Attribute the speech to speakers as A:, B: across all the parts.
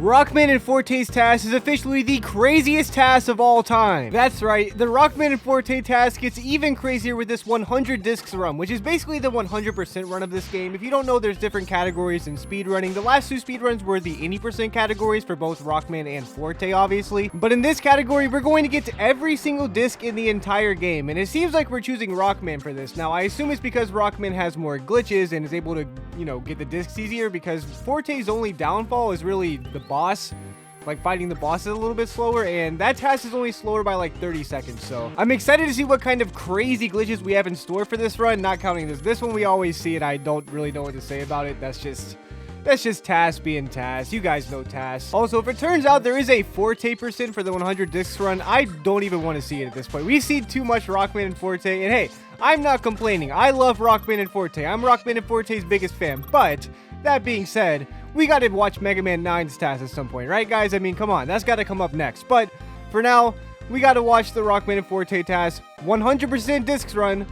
A: Rockman and Forte's task is officially the craziest task of all time. That's right, the Rockman and Forte task gets even crazier with this 100 discs run, which is basically the 100% run of this game. If you don't know, there's different categories in speedrunning. The last two speedruns were the 80% categories for both Rockman and Forte, obviously. But in this category, we're going to get to every single disc in the entire game, and it seems like we're choosing Rockman for this. Now, I assume it's because Rockman has more glitches and is able to, get the discs easier, because Forte's only downfall is really the boss. Like, fighting the boss is a little bit slower, and that task is only slower by like 30 seconds. So I'm excited to see what kind of crazy glitches we have in store for this run, not counting this one. We always see it. I don't really know what to say about it. That's just TAS being TAS. You guys know TAS. Also, if it turns out there is a Forte percent for the 100 discs run, I don't even want to see it at this point. We've seen too much Rockman and Forte, and hey, I'm not complaining. I love Rockman and Forte. I'm Rockman and Forte's biggest fan, but that being said, we gotta watch Mega Man 9's TAS at some point, right guys? I mean, come on, that's gotta come up next. But for now, we gotta watch the Rockman and Forte TAS 100% discs run,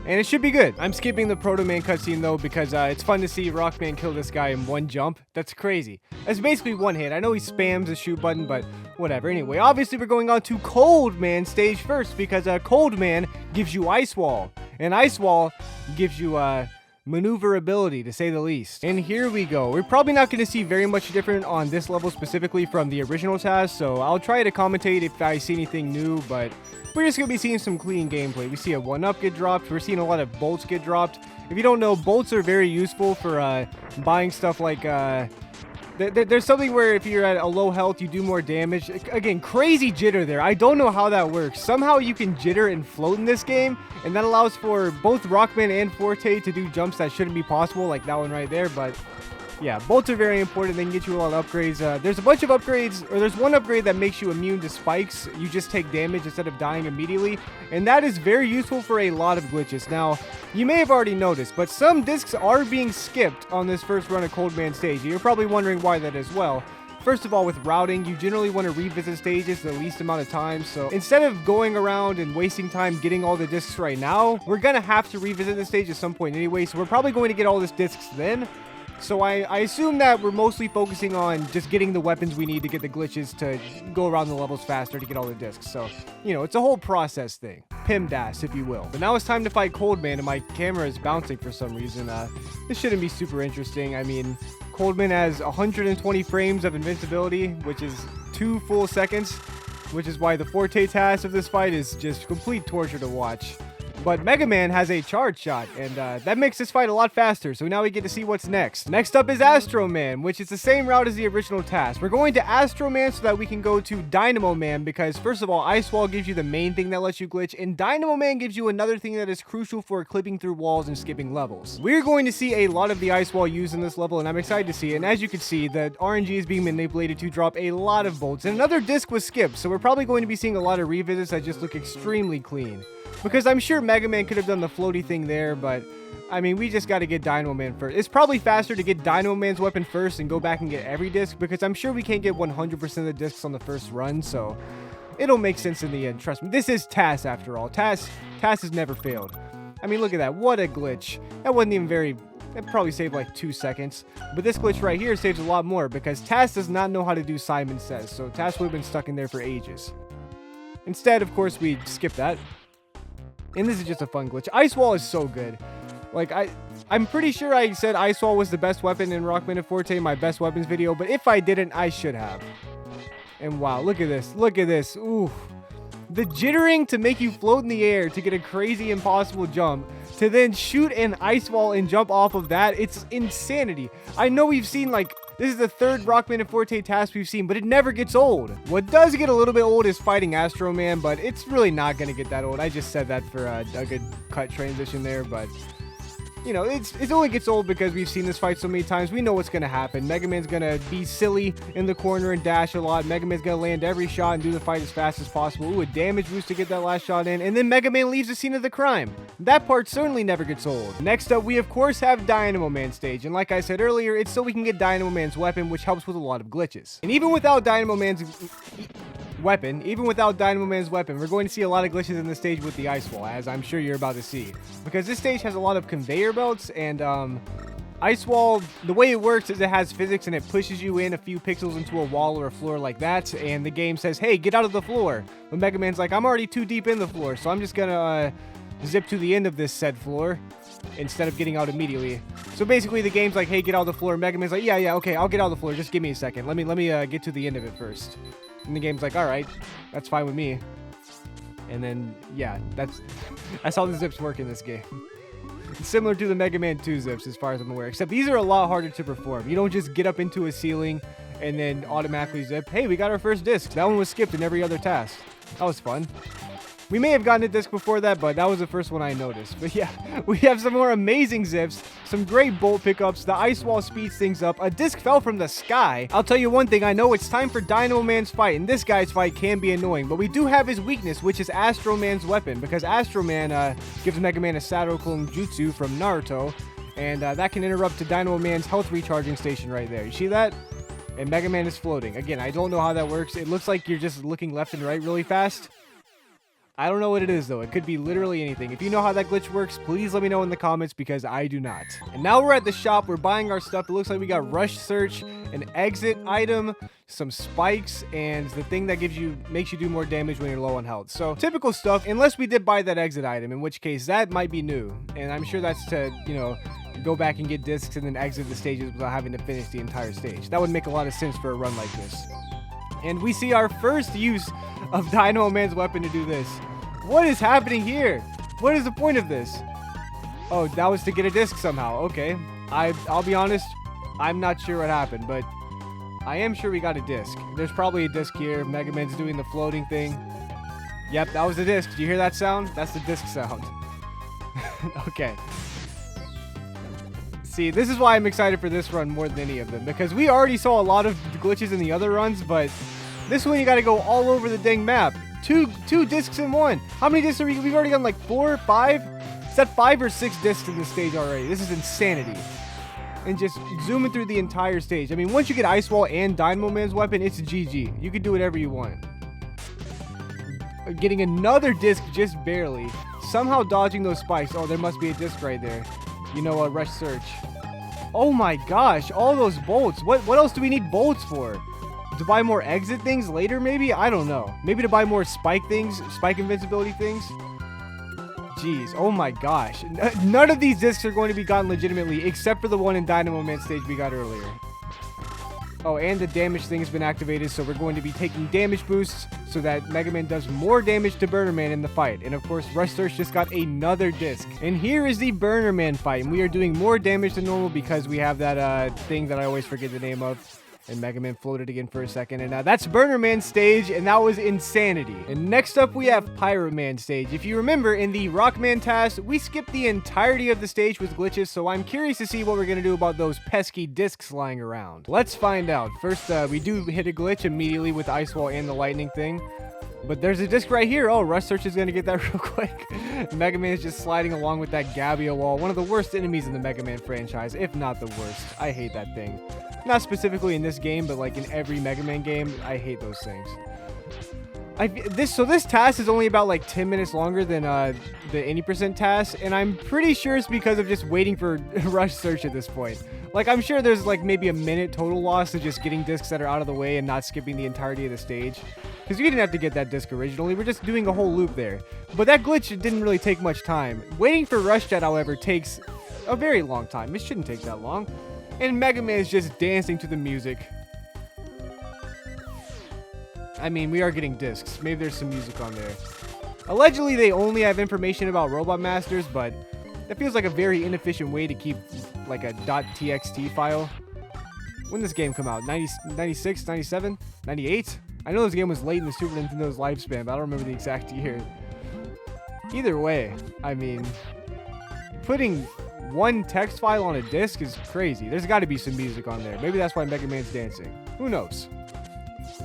A: and it should be good. I'm skipping the Proto Man cutscene though, because it's fun to see Rockman kill this guy in one jump. That's crazy. That's basically one hit. I know he spams the shoot button, but whatever. Anyway, obviously we're going on to Cold Man stage first, because Cold Man gives you Ice Wall, and Ice Wall gives you maneuverability, to say the least. And here we go. We're probably not going to see very much different on this level specifically from the original TAS, so I'll try to commentate if I see anything new, but we're just going to be seeing some clean gameplay. We see a 1-up get dropped. We're seeing a lot of bolts get dropped. If you don't know, bolts are very useful for buying stuff like there's something where if you're at a low health, you do more damage. Again, crazy jitter there. I don't know how that works. Somehow you can jitter and float in this game, and that allows for both Rockman and Forte to do jumps that shouldn't be possible, like that one right there. But yeah, bolts are very important. They can get you a lot of upgrades. There's a bunch of upgrades, or there's one upgrade that makes you immune to spikes. You just take damage instead of dying immediately, and that is very useful for a lot of glitches. Now, you may have already noticed, but some discs are being skipped on this first run of Cold Man stage. You're probably wondering why that is. Well, first of all, with routing, you generally want to revisit stages the least amount of time. So instead of going around and wasting time getting all the discs right now, we're going to have to revisit the stage at some point anyway. So we're probably going to get all the discs then. So I assume that we're mostly focusing on just getting the weapons we need to get the glitches to go around the levels faster to get all the discs. So, it's a whole process thing. PIMDAS, if you will. But now it's time to fight Cold Man, and my camera is bouncing for some reason. This shouldn't be super interesting. I mean, Cold Man has 120 frames of invincibility, which is 2 full seconds, which is why the Forte task of this fight is just complete torture to watch. But Mega Man has a charge shot, and that makes this fight a lot faster, so now we get to see what's next. Next up is Astro Man, which is the same route as the original task. We're going to Astro Man so that we can go to Dynamo Man, because first of all, Ice Wall gives you the main thing that lets you glitch, and Dynamo Man gives you another thing that is crucial for clipping through walls and skipping levels. We're going to see a lot of the Ice Wall used in this level, and I'm excited to see it. And as you can see, the RNG is being manipulated to drop a lot of bolts, and another disc was skipped, so we're probably going to be seeing a lot of revisits that just look extremely clean. Because I'm sure Mega Man could have done the floaty thing there, but I mean, we just got to get Dynamo Man first. It's probably faster to get Dynamo Man's weapon first and go back and get every disc, because I'm sure we can't get 100% of the discs on the first run, so it'll make sense in the end. Trust me, this is TAS after all. TAS has never failed. I mean, look at that. What a glitch. That wasn't even very... It probably saved like 2 seconds. But this glitch right here saves a lot more, because TAS does not know how to do Simon Says, so TAS would have been stuck in there for ages. Instead, of course, we skip that. And this is just a fun glitch. Ice Wall is so good. Like, I'm pretty sure I said Ice Wall was the best weapon in Rockman and Forte in my best weapons video, but if I didn't, I should have. And wow, look at this. Look at this. Ooh. The jittering to make you float in the air to get a crazy impossible jump, to then shoot an Ice Wall and jump off of that, it's insanity. I know we've seen, like, this is the third Rockman and Forte task we've seen, but it never gets old. What does get a little bit old is fighting Astro Man, but it's really not going to get that old. I just said that for a good cut transition there, but... it only gets old because we've seen this fight so many times. We know what's going to happen. Mega Man's going to be silly in the corner and dash a lot. Mega Man's going to land every shot and do the fight as fast as possible. Ooh, a damage boost to get that last shot in. And then Mega Man leaves the scene of the crime. That part certainly never gets old. Next up, we of course have Dynamo Man stage. And like I said earlier, it's so we can get Dynamo Man's weapon, which helps with a lot of glitches. And even without Dynamo Man's weapon, we're going to see a lot of glitches in this stage with the Ice Wall, as I'm sure you're about to see. Because this stage has a lot of conveyor belts, and Ice Wall, the way it works is it has physics and it pushes you in a few pixels into a wall or a floor like that, and the game says, hey, get out of the floor. But Mega Man's like, I'm already too deep in the floor, so I'm just gonna zip to the end of this said floor instead of getting out immediately. So basically the game's like, hey, get out of the floor. Mega Man's like, yeah, okay, I'll get out of the floor. Just give me a second. Let me get to the end of it first. And the game's like, all right, that's fine with me. And then, yeah, that's how the zips work in this game. It's similar to the Mega Man 2 zips as far as I'm aware, except these are a lot harder to perform. You don't just get up into a ceiling and then automatically zip. Hey, we got our first disc. That one was skipped in every other task. That was fun. We may have gotten a disc before that, but that was the first one I noticed. But yeah, we have some more amazing zips, some great bolt pickups, the ice wall speeds things up, a disc fell from the sky. I'll tell you one thing, I know it's time for Dynamo Man's fight, and this guy's fight can be annoying, but we do have his weakness, which is Astro Man's weapon, because Astro Man gives Mega Man a Shadow Clone Jutsu from Naruto, and that can interrupt to Dynamo Man's health recharging station right there. You see that? And Mega Man is floating. Again, I don't know how that works. It looks like you're just looking left and right really fast. I don't know what it is, though. It could be literally anything. If you know how that glitch works, please let me know in the comments, because I do not. And now we're at the shop. We're buying our stuff. It looks like we got Rush Search, an exit item, some spikes, and the thing that makes you do more damage when you're low on health. So, typical stuff, unless we did buy that exit item, in which case that might be new. And I'm sure that's to, you know, go back and get discs and then exit the stages without having to finish the entire stage. That would make a lot of sense for a run like this. And we see our first use of Dynamo Man's weapon to do this. What is happening here? What is the point of this? Oh, that was to get a disc somehow. Okay. I'll be honest, I'm not sure what happened, but I am sure we got a disc. There's probably a disc here. Mega Man's doing the floating thing. Yep, that was the disc. Did you hear that sound? That's the disc sound. Okay. See, this is why I'm excited for this run more than any of them, because we already saw a lot of glitches in the other runs, but this one you gotta go all over the dang map. Two discs in one. How many discs are we've already done? Like 4 or 5? Is that 5 or 6 discs in this stage already? This is insanity. And just zooming through the entire stage. I mean, once you get Ice Wall and Dynamo Man's weapon, it's GG. You can do whatever you want. Getting another disc just barely. Somehow dodging those spikes. Oh, there must be a disc right there. You know, Rush Search. Oh my gosh, all those bolts. What else do we need bolts for? To buy more exit things later, maybe? I don't know. Maybe to buy more spike things, spike invincibility things? Jeez, oh my gosh. None of these discs are going to be gotten legitimately, except for the one in Dynamo Man stage we got earlier. Oh, and the damage thing has been activated, so we're going to be taking damage boosts so that Mega Man does more damage to Burner Man in the fight. And of course, Rush Search just got another disc. And here is the Burner Man fight, and we are doing more damage than normal because we have that thing that I always forget the name of. And Mega Man floated again for a second, and that's Burner Man's stage, and that was insanity. And next up, we have Pirate Man stage. If you remember, in the Rockman TAS, we skipped the entirety of the stage with glitches, so I'm curious to see what we're gonna do about those pesky discs lying around. Let's find out. First, we do hit a glitch immediately with Ice Wall and the lightning thing. But there's a disc right here. Oh, Rush Search is going to get that real quick. Mega Man is just sliding along with that Gabia wall. One of the worst enemies in the Mega Man franchise, if not the worst. I hate that thing. Not specifically in this game, but like in every Mega Man game, I hate those things. This task is only about like 10 minutes longer than the 80% task, and I'm pretty sure it's because of just waiting for Rush Search at this point. Like, I'm sure there's like maybe a minute total loss of just getting discs that are out of the way and not skipping the entirety of the stage. Because we didn't have to get that disc originally, we're just doing a whole loop there. But that glitch didn't really take much time. Waiting for Rush Jet, however, takes a very long time. It shouldn't take that long. And Mega Man is just dancing to the music. I mean, we are getting discs. Maybe there's some music on there. Allegedly, they only have information about Robot Masters, but that feels like a very inefficient way to keep like a .txt file. When did this game come out? 96, 97, 98? I know this game was late in the Super Nintendo's lifespan, but I don't remember the exact year. Either way, I mean, putting one text file on a disc is crazy. There's got to be some music on there. Maybe that's why Mega Man's dancing. Who knows?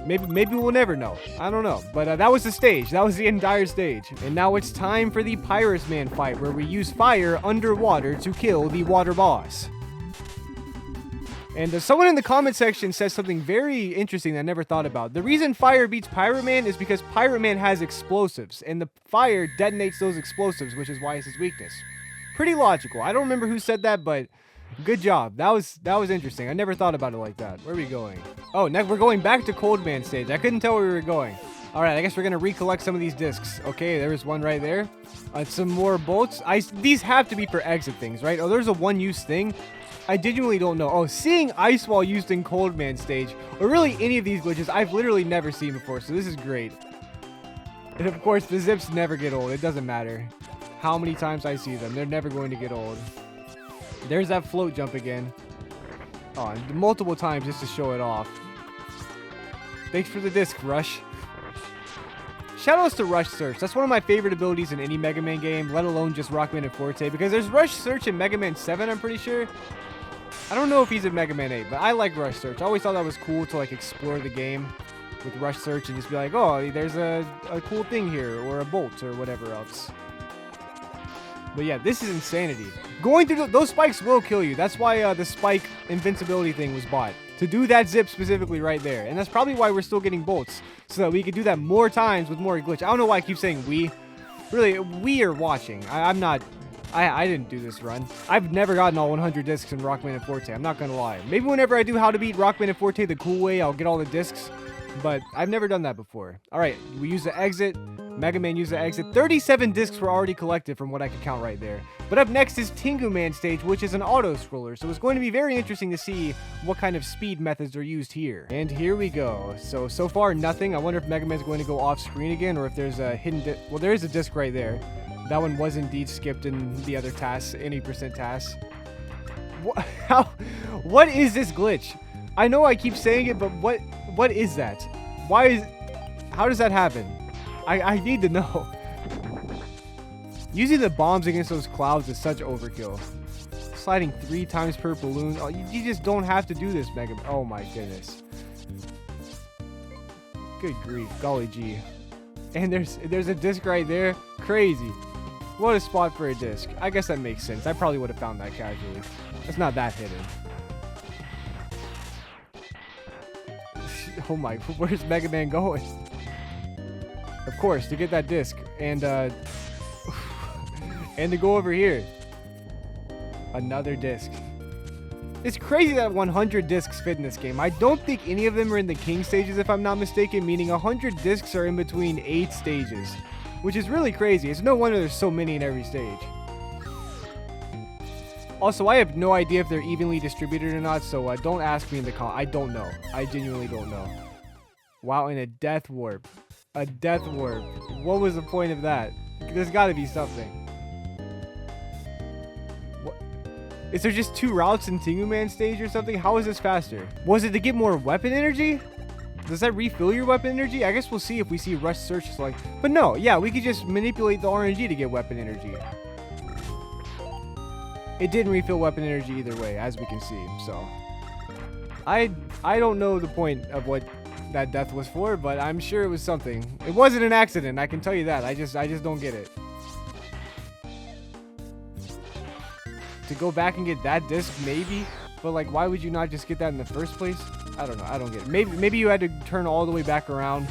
A: Maybe we'll never know. I don't know. But that was the stage. That was the entire stage. And now it's time for the Pirate Man fight, where we use fire underwater to kill the water boss. And someone in the comment section says something very interesting that I never thought about. The reason fire beats Pirate Man is because Pirate Man has explosives, and the fire detonates those explosives, which is why it's his weakness. Pretty logical. I don't remember who said that, but Good job. That was interesting. I never thought about it like that. Where are we going? Oh, next we're going back to Cold Man stage. I couldn't tell where we were going. All right, I guess we're gonna recollect some of these discs. Okay, there was one right there. Some more bolts. These have to be for exit things, right? Oh, there's a one-use thing. I genuinely don't know. Oh, seeing ice wall used in Cold Man stage, or really any of these glitches, I've literally never seen before, so this is great. And of course, the zips never get old. It doesn't matter how many times I see them. They're never going to get old. There's that float jump again. Oh, multiple times just to show it off. Thanks for the disc, Rush. Shoutouts to Rush Search. That's one of my favorite abilities in any Mega Man game, let alone just Rockman and Forte, because there's Rush Search in Mega Man 7, I'm pretty sure. I don't know if he's in Mega Man 8, but I like Rush Search. I always thought that was cool to like explore the game with Rush Search and just be like, oh, there's a cool thing here, or a bolt, or whatever else. But yeah, this is insanity. Going through those spikes will kill you. That's why the spike invincibility thing was bought. To do that zip specifically right there. And that's probably why we're still getting bolts. So that we could do that more times with more glitch. I don't know why I keep saying we. Really, we are watching. I'm not... I didn't do this run. I've never gotten all 100 discs in Rockman and Forte. I'm not gonna lie. Maybe whenever I do How to Beat Rockman and Forte the cool way, I'll get all the discs. But I've never done that before. Alright, we use the exit. Mega Man used the exit. 37 discs were already collected from what I could count right there. But up next is Tengu Man stage, which is an auto-scroller. So it's going to be very interesting to see what kind of speed methods are used here. And here we go. So far, nothing. I wonder if Mega Man's going to go off-screen again, or if there's a hidden disc. Well, there is a disc right there. That one was indeed skipped in the other TAS, any percent TAS. What is this glitch? I know I keep saying it, but what is that? How does that happen? I need to know. Using the bombs against those clouds is such overkill. Sliding 3 times per balloon. Oh, you just don't have to do this, Mega Man. Oh my goodness. Good grief. Golly gee. And there's a disc right there. Crazy. What a spot for a disc. I guess that makes sense. I probably would have found that casually. It's not that hidden. Oh my, where's Mega Man going? Of course, to get that disc. And and to go over here. Another disc. It's crazy that 100 discs fit in this game. I don't think any of them are in the king stages, if I'm not mistaken, meaning 100 discs are in between 8 stages, which is really crazy. It's no wonder there's so many in every stage. Also, I have no idea if they're evenly distributed or not, so don't ask me in the comments. I don't know. I genuinely don't know. Wow, and a death warp. A death warp. What was the point of that? There's got to be something. What? Is there just 2 routes in Tengu Man stage or something? How is this faster? Was it to get more weapon energy? Does that refill your weapon energy? I guess we'll see if we see Rush Search select. But no, yeah, we could just manipulate the RNG to get weapon energy. It didn't refill weapon energy either way, as we can see. So I don't know the point of what that death was for, but I'm sure it was something. It wasn't an accident, I can tell you that. I just don't get it. To go back and get that disc, maybe, but like, why would you not just get that in the first place? I don't know. I don't get it. Maybe you had to turn all the way back around,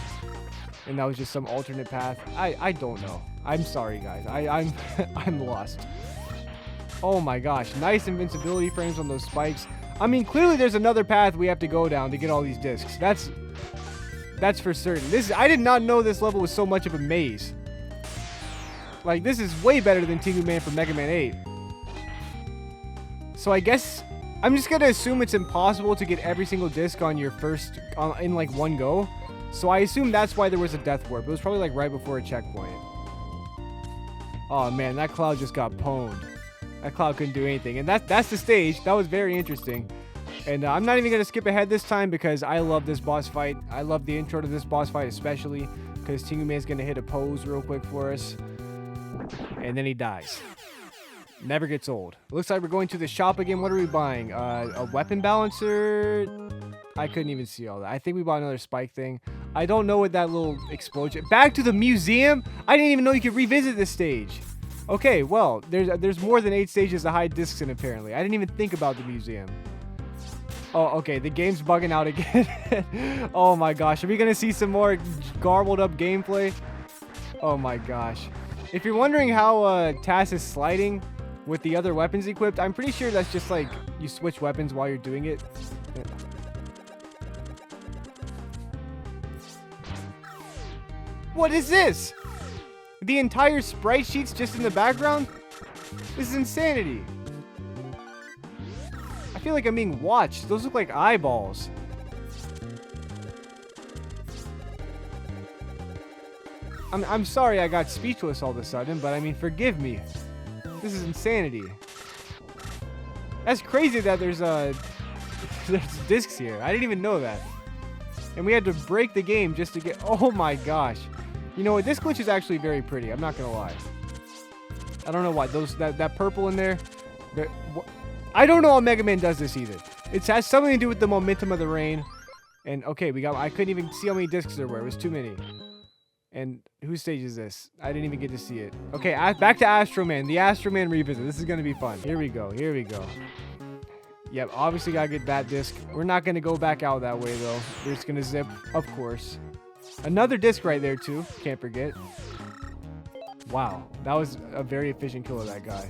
A: and that was just some alternate path. I don't know. I'm sorry, guys. I'm lost. Oh my gosh, nice invincibility frames on those spikes. I mean, clearly there's another path we have to go down to get all these discs. That's for certain. I did not know this level was so much of a maze. Like, this is way better than Tengu Man for Mega Man 8. So I guess I'm just gonna assume it's impossible to get every single disc on your first in like one go. So I assume that's why there was a death warp. It was probably like right before a checkpoint. Oh man, that cloud just got pwned. That cloud couldn't do anything. And that's the stage. That was very interesting. And I'm not even going to skip ahead this time because I love this boss fight. I love the intro to this boss fight especially because Tengu Man's going to hit a pose real quick for us. And then he dies. Never gets old. Looks like we're going to the shop again. What are we buying? A weapon balancer? I couldn't even see all that. I think we bought another spike thing. I don't know what that little explosion... Back to the museum? I didn't even know you could revisit this stage. Okay, well, there's more than 8 stages to hide discs in, apparently. I didn't even think about the museum. Oh, okay, the game's bugging out again. Oh my gosh, are we gonna see some more garbled up gameplay? Oh my gosh. If you're wondering how TAS is sliding with the other weapons equipped, I'm pretty sure that's just like You switch weapons while you're doing it. What is this? The entire sprite sheet's just in the background? This is insanity. I feel like I'm being watched. Those look like eyeballs. I'm sorry I got speechless all of a sudden, but I mean, forgive me. This is insanity. That's crazy that there's discs here. I didn't even know that. And we had to break the game just to get... Oh my gosh. You know what? This glitch is actually very pretty. I'm not going to lie. I don't know why. That purple in there... I don't know how Mega Man does this either. It has something to do with the momentum of the rain. And okay, I couldn't even see how many discs there were. It was too many. And whose stage is this? I didn't even get to see it. Okay, back to Astro Man. The Astro Man revisit. This is going to be fun. Here we go. Here we go. Yep, obviously got to get that disc. We're not going to go back out that way, though. We're just going to zip, of course. Another disc right there, too. Can't forget. Wow. That was a very efficient kill of that guy.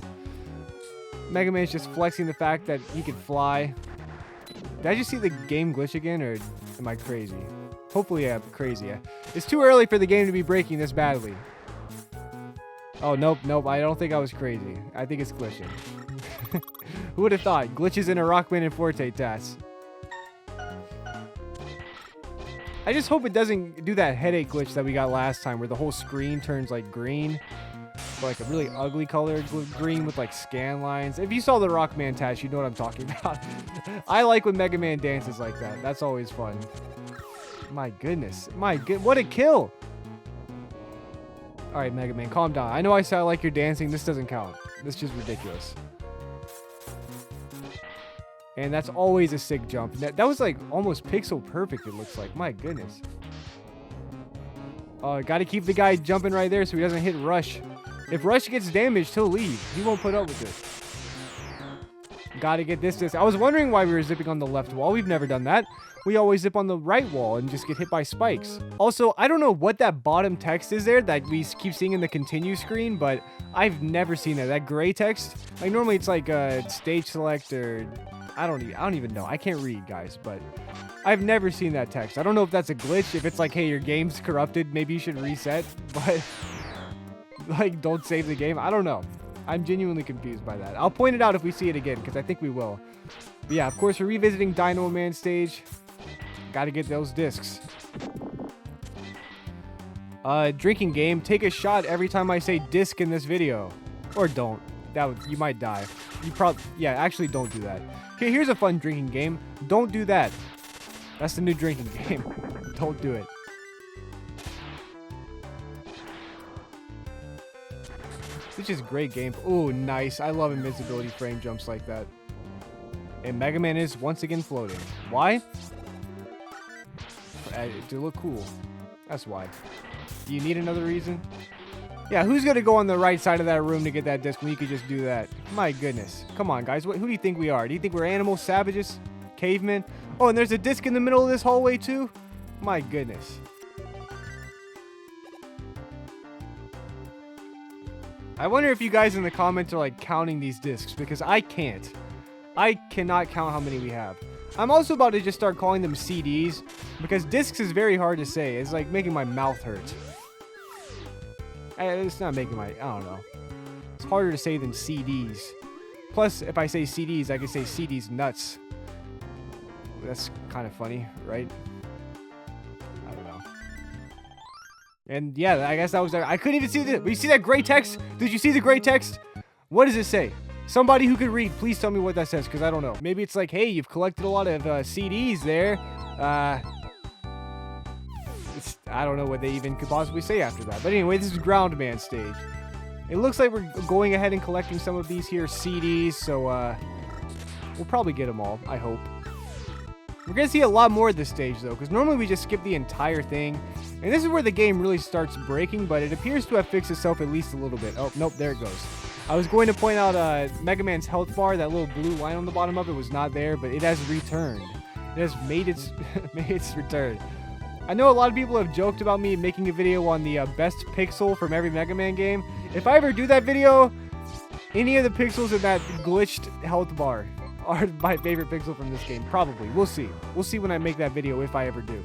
A: Mega Man's just flexing the fact that he could fly. Did I just see the game glitch again, or am I crazy? Hopefully I'm crazy. It's too early for the game to be breaking this badly. Oh, nope. I don't think I was crazy. I think it's glitching. Who would have thought? Glitches in a Rockman and Forte TAS. I just hope it doesn't do that headache glitch that we got last time where the whole screen turns like green. Or like a really ugly colored green with like scan lines. If you saw the Rockman TAS, you know what I'm talking about. I like when Mega Man dances like that. That's always fun. My goodness. What a kill. Alright, Mega Man, calm down. I know I said I like your dancing. This doesn't count. This is just ridiculous. And that's always a sick jump. That was like almost pixel perfect, it looks like. My goodness. Gotta keep the guy jumping right there so he doesn't hit Rush. If Rush gets damaged, he'll leave. He won't put up with it. Gotta get this disc. I was wondering why we were zipping on the left wall. We've never done that. We always zip on the right wall and just get hit by spikes. Also, I don't know what that bottom text is there that we keep seeing in the continue screen, but I've never seen that. That gray text. Like normally it's like a stage select or I don't even know. I can't read, guys, but I've never seen that text. I don't know if that's a glitch. If it's like, hey, your game's corrupted, maybe you should reset, but like don't save the game. I don't know. I'm genuinely confused by that. I'll point it out if we see it again because I think we will. But yeah, of course, we're revisiting Dynamo Man stage. Gotta get those discs. Drinking game. Take a shot every time I say disc in this video. Or don't. You might die. Yeah, actually don't do that. Okay, here's a fun drinking game. Don't do that. That's the new drinking game. Don't do it. This is great game. Oh, nice. I love invincibility frame jumps like that. And Mega Man is once again floating. Why? To look cool. That's why. Do you need another reason? Yeah, who's going to go on the right side of that room to get that disc when you could just do that? My goodness. Come on, guys. Who do you think we are? Do you think we're animals, savages, cavemen? Oh, and there's a disc in the middle of this hallway, too? My goodness. I wonder if you guys in the comments are, like, counting these discs, because I can't. I cannot count how many we have. I'm also about to just start calling them CDs, because discs is very hard to say. It's like making my mouth hurt. It's not making I don't know. It's harder to say than CDs. Plus, if I say CDs, I can say CDs nuts. That's kind of funny, right? I don't know. And yeah, I guess that was... I couldn't even see the... You see that gray text? Did you see the gray text? What does it say? Somebody who could read, please tell me what that says, because I don't know. Maybe it's like, hey, you've collected a lot of CDs there. I don't know what they even could possibly say after that. But anyway, this is Ground Man stage. It looks like we're going ahead and collecting some of these here CDs, so we'll probably get them all, I hope. We're going to see a lot more of this stage, though, because normally we just skip the entire thing. And this is where the game really starts breaking, but it appears to have fixed itself at least a little bit. Oh, nope, there it goes. I was going to point out Mega Man's health bar, that little blue line on the bottom of it was not there, but it has returned. It has made its, made its return. I know a lot of people have joked about me making a video on the best pixel from every Mega Man game. If I ever do that video, any of the pixels in that glitched health bar, are my favorite pixel from this game. Probably. We'll see. We'll see when I make that video, if I ever do.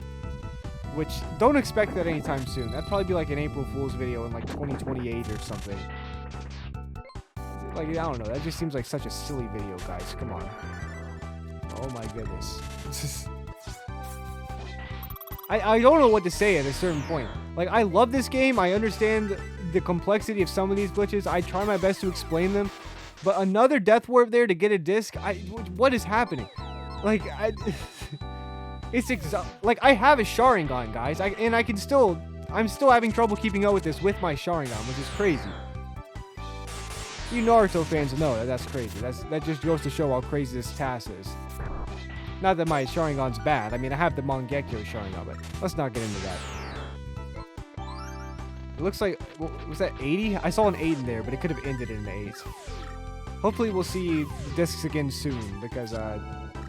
A: Which, don't expect that anytime soon. That'd probably be like an April Fool's video in like 2028 or something. Like, I don't know. That just seems like such a silly video, guys. Come on. Oh my goodness. I don't know what to say at a certain point. Like, I love this game. I understand the complexity of some of these glitches. I try my best to explain them. But another death warp there to get a disc? What is happening? Like, like, I have a Sharingan, guys. I'm still having trouble keeping up with this with my Sharingan, which is crazy. You Naruto fans know that's crazy. That just goes to show how crazy this TAS is. Not that my Sharingan's bad. I mean, I have the Mangekyo Sharingan, but let's not get into that. It looks like, was that 80? I saw an 8 in there, but it could have ended in an 8. Hopefully we'll see discs again soon, because I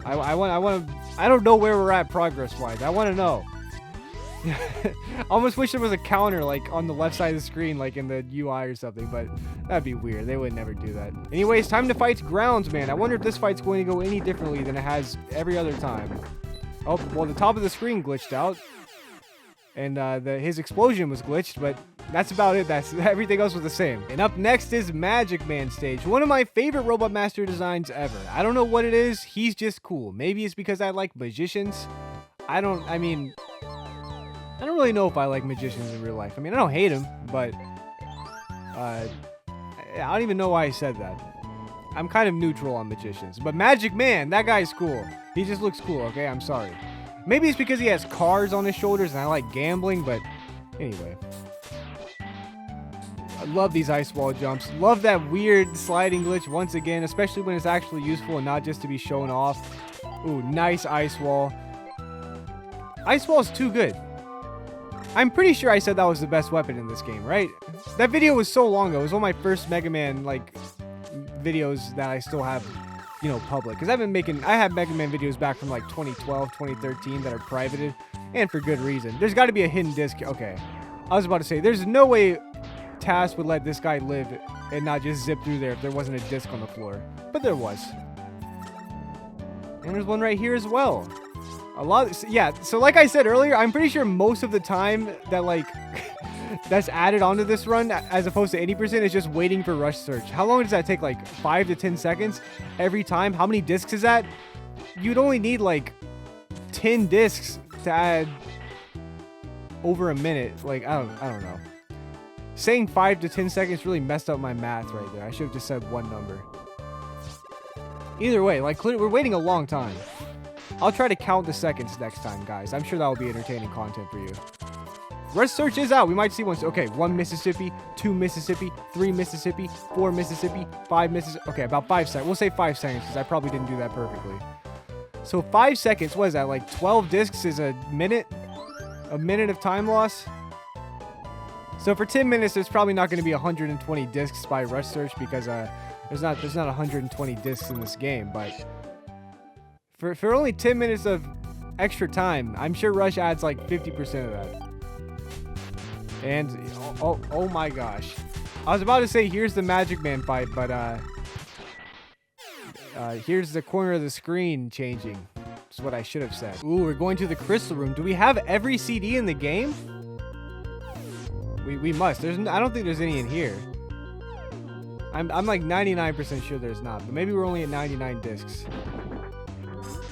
A: don't know where we're at progress-wise. I want to know. I almost wish there was a counter, like, on the left side of the screen, like in the UI or something, but that'd be weird. They would never do that. Anyways, time to fight Grounds, man. I wonder if this fight's going to go any differently than it has every other time. Oh, well, the top of the screen glitched out, and his explosion was glitched, but that's about it. Everything else was the same. And up next is Magic Man stage. One of my favorite Robot Master designs ever. I don't know what it is. He's just cool. Maybe it's because I like magicians. I don't really know if I like magicians in real life. I mean, I don't hate them, but I don't even know why I said that. I'm kind of neutral on magicians. But Magic Man, that guy's cool. He just looks cool, okay? I'm sorry. Maybe it's because he has cars on his shoulders and I like gambling, but anyway. I love these ice wall jumps. Love that weird sliding glitch once again, especially when it's actually useful and not just to be shown off. Ooh, nice ice wall. Ice wall's too good. I'm pretty sure I said that was the best weapon in this game, right? That video was so long ago. It was one of my first Mega Man, like, videos that I still have, you know, public. Because I have Mega Man videos back from, like, 2012, 2013 that are privated. And for good reason. There's got to be a hidden disc. Okay. I was about to say, there's no way TAS would let this guy live and not just zip through there if there wasn't a disc on the floor. But there was. And there's one right here as well. Yeah, so like I said earlier, I'm pretty sure most of the time that, like, that's added onto this run, as opposed to 80%, is just waiting for rush search. How long does that take? Like 5 to 10 seconds every time? How many discs is that? You'd only need like 10 discs to add over a minute. Like, I don't know. Saying 5 to 10 seconds really messed up my math right there. I should have just said one number. Either way, like, we're waiting a long time. I'll try to count the seconds next time, guys. I'm sure that will be entertaining content for you. Rush search is out. We might see one. Okay, 1 Mississippi, 2 Mississippi, 3 Mississippi, 4 Mississippi, 5 Mississippi. Okay, about 5 seconds. We'll say 5 seconds because I probably didn't do that perfectly. So 5 seconds, what is that? Like 12 discs is a minute? A minute of time loss? So for 10 minutes, there's probably not going to be 120 discs by rush search because there's not 120 discs in this game, but for only 10 minutes of extra time, I'm sure Rush adds like 50% of that. And oh my gosh, I was about to say here's the Magic Man fight, but here's the corner of the screen changing. That's what I should have said. Ooh, we're going to the Crystal Room. Do we have every CD in the game? We must. I don't think there's any in here. I'm like 99% sure there's not, but maybe we're only at 99 discs.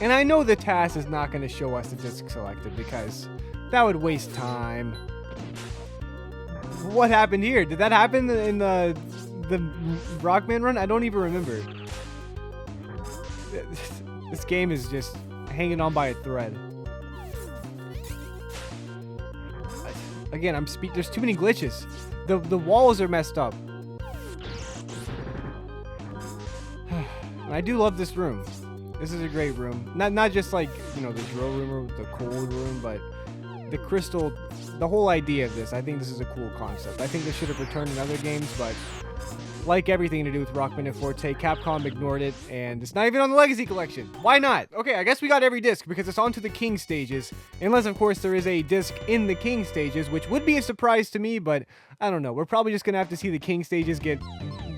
A: And I know the TAS is not going to show us the disc selected because that would waste time. What happened here? Did that happen in the Rockman run? I don't even remember. This game is just hanging on by a thread. Again, there's too many glitches. The walls are messed up. And I do love this room. This is a great room. Not just like, you know, the drill room or the cold room, but the crystal, the whole idea of this. I think this is a cool concept. I think this should have returned in other games, but like everything to do with Rockman and Forte, Capcom ignored it, and it's not even on the Legacy Collection. Why not? Okay, I guess we got every disc because it's on to the King stages, unless of course there is a disc in the King stages, which would be a surprise to me, but I don't know. We're probably just gonna have to see the King stages get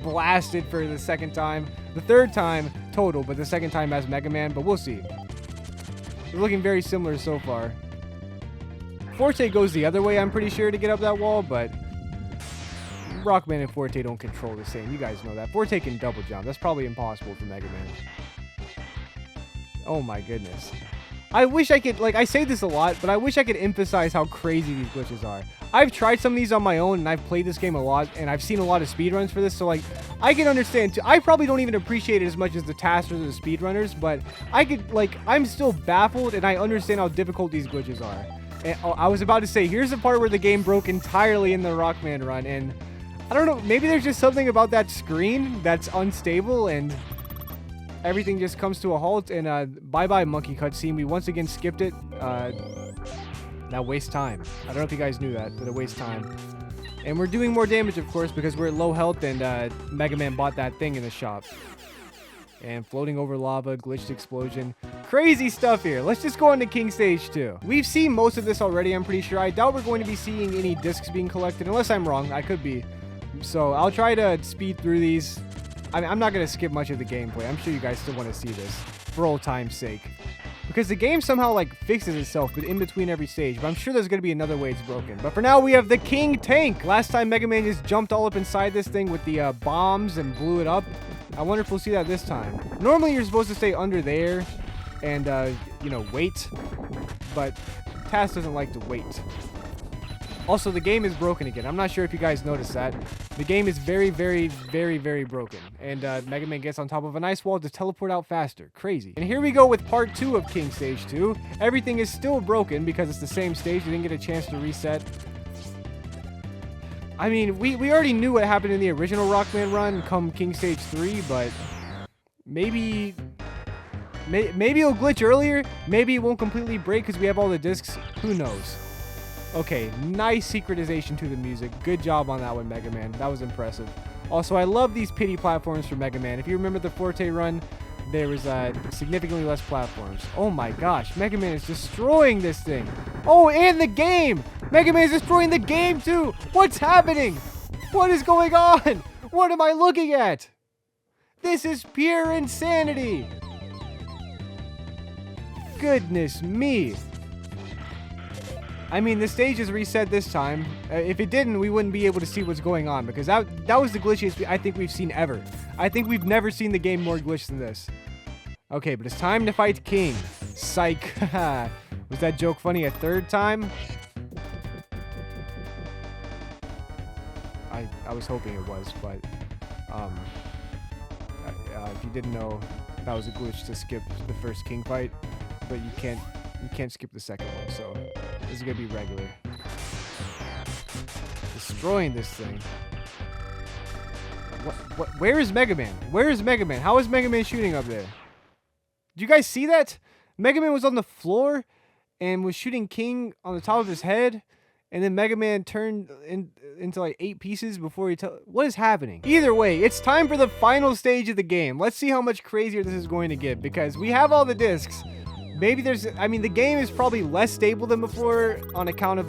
A: blasted for the second time, the third time, total, but the second time as Mega Man, but we'll see. They're looking very similar so far. Forte goes the other way, I'm pretty sure, to get up that wall, but Rockman and Forte don't control the same. You guys know that. Forte can double jump. That's probably impossible for Mega Man. Oh my goodness. I wish I could, like, I say this a lot, but I wish I could emphasize how crazy these glitches are. I've tried some of these on my own, and I've played this game a lot, and I've seen a lot of speedruns for this, so, like, I can understand, too. I probably don't even appreciate it as much as the tasters or the speedrunners, but I could, like, I'm still baffled, and I understand how difficult these glitches are. And I was about to say, here's the part where the game broke entirely in the Rockman run, and I don't know, maybe there's just something about that screen that's unstable, and everything just comes to a halt, and bye-bye monkey cutscene. We once again skipped it. That wastes time. I don't know if you guys knew that, but it wastes time. And we're doing more damage, of course, because we're at low health, and Mega Man bought that thing in the shop. And floating over lava, glitched explosion. Crazy stuff here. Let's just go on to King Stage 2. We've seen most of this already, I'm pretty sure. I doubt we're going to be seeing any discs being collected, unless I'm wrong. I could be. So I'll try to speed through these. I'm not going to skip much of the gameplay. I'm sure you guys still want to see this for old time's sake. Because the game somehow, like, fixes itself but in between every stage. But I'm sure there's going to be another way it's broken. But for now, we have the King Tank. Last time, Mega Man just jumped all up inside this thing with the bombs and blew it up. I wonder if we'll see that this time. Normally, you're supposed to stay under there and, you know, wait. But TAS doesn't like to wait. Also, the game is broken again. I'm not sure if you guys noticed that. The game is very, very, very, very broken. And Mega Man gets on top of an ice wall to teleport out faster. Crazy. And here we go with part 2 of King Stage 2. Everything is still broken because it's the same stage. We didn't get a chance to reset. I mean, we already knew what happened in the original Rockman run come King Stage 3, but maybe it'll glitch earlier. Maybe it won't completely break because we have all the discs. Who knows? Okay, nice synchronization to the music. Good job on that one, Mega Man. That was impressive. Also, I love these pity platforms for Mega Man. If you remember the Forte run, there was significantly less platforms. Oh my gosh, Mega Man is destroying this thing. Oh, and the game! Mega Man is destroying the game too! What's happening? What is going on? What am I looking at? This is pure insanity! Goodness me! I mean, the stage is reset this time. If it didn't, we wouldn't be able to see what's going on, because that was the glitchiest I think we've seen ever. I think we've never seen the game more glitched than this. Okay, but it's time to fight King. Psych. Was that joke funny a third time? I was hoping it was, but if you didn't know, that was a glitch to skip the first King fight, but you can't skip the second one, so this is gonna be regular. Destroying this thing. What? Where is Mega Man? Where is Mega Man? How is Mega Man shooting up there? Did you guys see that? Mega Man was on the floor and was shooting King on the top of his head, and then Mega Man turned into like 8 pieces before he what is happening? Either way, it's time for the final stage of the game. Let's see how much crazier this is going to get, because we have all the discs. Maybe I mean, the game is probably less stable than before on account of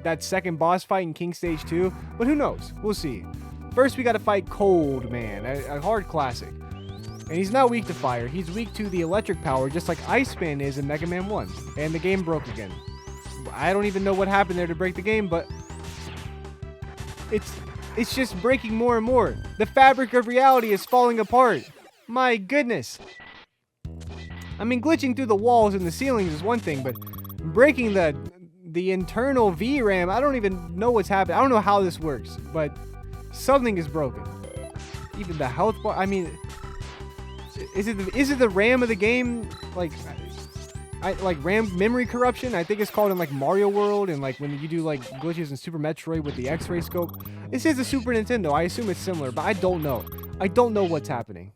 A: that second boss fight in King Stage 2, but who knows? We'll see. First, we gotta fight Cold Man, a hard classic. And he's not weak to fire, he's weak to the electric power, just like Iceman is in Mega Man 1. And the game broke again. I don't even know what happened there to break the game, but it's just breaking more and more. The fabric of reality is falling apart. My goodness. I mean, glitching through the walls and the ceilings is one thing, but breaking the internal VRAM, I don't even know what's happening. I don't know how this works, but something is broken. Even the health bar. I mean, is it the RAM of the game? Like RAM memory corruption? I think it's called in like Mario World, and like when you do like glitches in Super Metroid with the X-ray scope. This is a Super Nintendo. I assume it's similar, but I don't know. I don't know what's happening.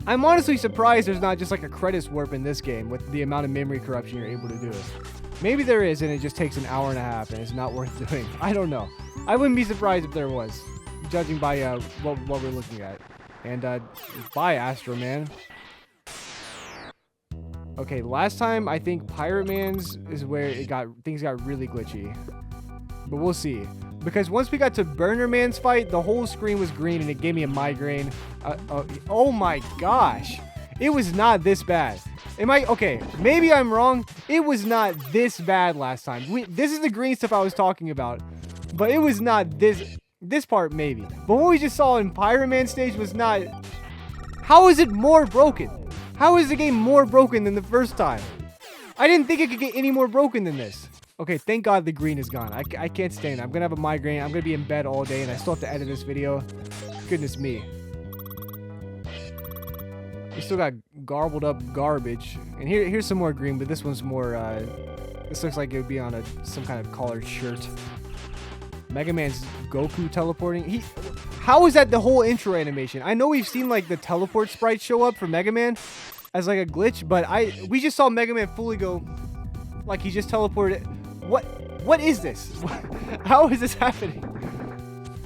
A: I'm honestly surprised there's not just like a credits warp in this game with the amount of memory corruption you're able to do. Maybe there is, and it just takes an hour and a half, and it's not worth doing. I don't know. I wouldn't be surprised if there was, judging by what we're looking at. And bye, Astro Man. Okay, last time I think Pirate Man's is where things got really glitchy, but we'll see. Because once we got to Burner Man's fight, the whole screen was green and it gave me a migraine. Oh my gosh. It was not this bad. Okay, maybe I'm wrong. It was not this bad last time. This is the green stuff I was talking about. But it was not this part maybe. But what we just saw in Pyro Man stage was not... How is it more broken? How is the game more broken than the first time? I didn't think it could get any more broken than this. Okay, thank God the green is gone. I can't stand it. I'm gonna have a migraine. I'm gonna be in bed all day and I still have to edit this video. Goodness me. We still got garbled up garbage. And here's some more green, but this one's more, this looks like it would be on some kind of collared shirt. Mega Man's Goku teleporting. How is that the whole intro animation? I know we've seen like the teleport sprite show up for Mega Man as like a glitch, but we just saw Mega Man fully go like he just teleported. What is this? How is this happening?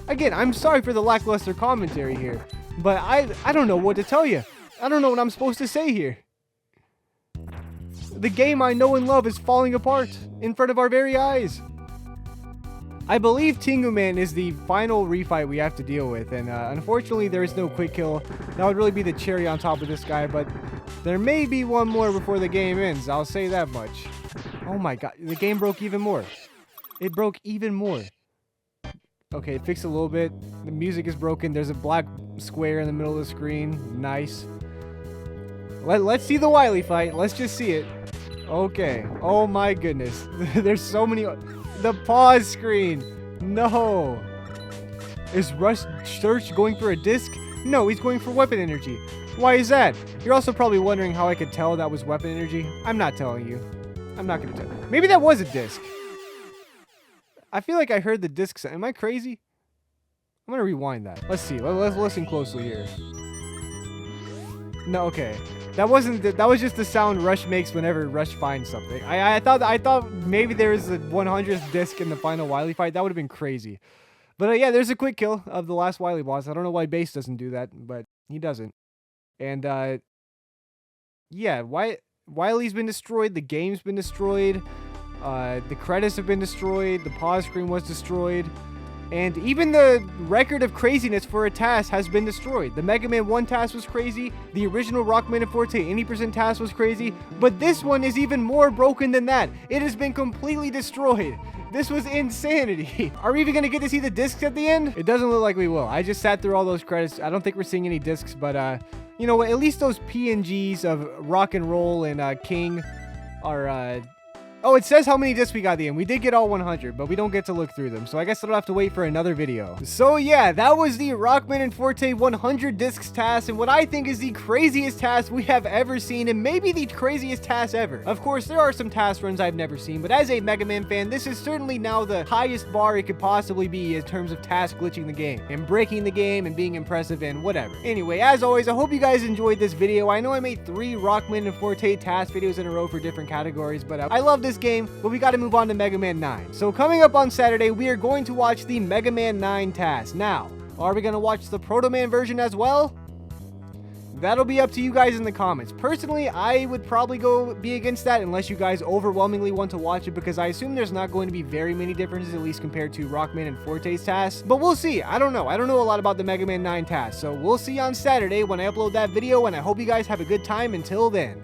A: Again, I'm sorry for the lackluster commentary here, but I don't know what to tell you. I don't know what I'm supposed to say here. The game I know and love is falling apart in front of our very eyes. I believe Tengu Man is the final refight we have to deal with, and unfortunately there is no quick kill. That would really be the cherry on top of this guy, but there may be one more before the game ends, I'll say that much. Oh my god, the game broke even more. It broke even more. Okay, fixed a little bit. The music is broken. There's a black square in the middle of the screen. Nice. Let's see the Wily fight. Let's just see it. Okay. Oh my goodness. There's so many... The pause screen. No. Is Rush Search going for a disc? No, he's going for weapon energy. Why is that? You're also probably wondering how I could tell that was weapon energy. I'm not telling you. I'm not going to tell you. Maybe that was a disc. I feel like I heard the disc sound. Am I crazy? I'm going to rewind that. Let's see. Let's listen closely here. No, okay. That was just the sound Rush makes whenever Rush finds something. I thought maybe there was a 100th disc in the final Wily fight. That would have been crazy. But yeah, there's a quick kill of the last Wily boss. I don't know why Base doesn't do that, but he doesn't. And yeah, Wily's been destroyed, the game's been destroyed, the credits have been destroyed, the pause screen was destroyed, and even the record of craziness for a TAS has been destroyed. The Mega Man 1 TAS was crazy, the original Rockman and Forte 80% TAS was crazy, but this one is even more broken than that. It has been completely destroyed. This was insanity. Are we even going to get to see the discs at the end? It doesn't look like we will. I just sat through all those credits. I don't think we're seeing any discs, but you know what? At least those PNGs of Rock and Roll and King are... Oh, it says how many discs we got at the end. We did get all 100, but we don't get to look through them. So I guess I'll have to wait for another video. So yeah, that was the Rockman and Forte 100 discs TAS, and what I think is the craziest TAS we have ever seen, and maybe the craziest TAS ever. Of course, there are some TAS runs I've never seen, but as a Mega Man fan, this is certainly now the highest bar it could possibly be in terms of TAS glitching the game, and breaking the game, and being impressive, and whatever. Anyway, as always, I hope you guys enjoyed this video. I know I made 3 Rockman and Forte TAS videos in a row for different categories, but I love this game, but we got to move on to Mega Man 9. So coming up on Saturday, we are going to watch the Mega Man 9 TAS. Now, are we going to watch the Proto Man version as well? That'll be up to you guys in the comments. Personally, I would probably be against that unless you guys overwhelmingly want to watch it, because I assume there's not going to be very many differences, at least compared to Rockman and Forte's TAS. But we'll see. I don't know. I don't know a lot about the Mega Man 9 TAS. So we'll see on Saturday when I upload that video, and I hope you guys have a good time until then.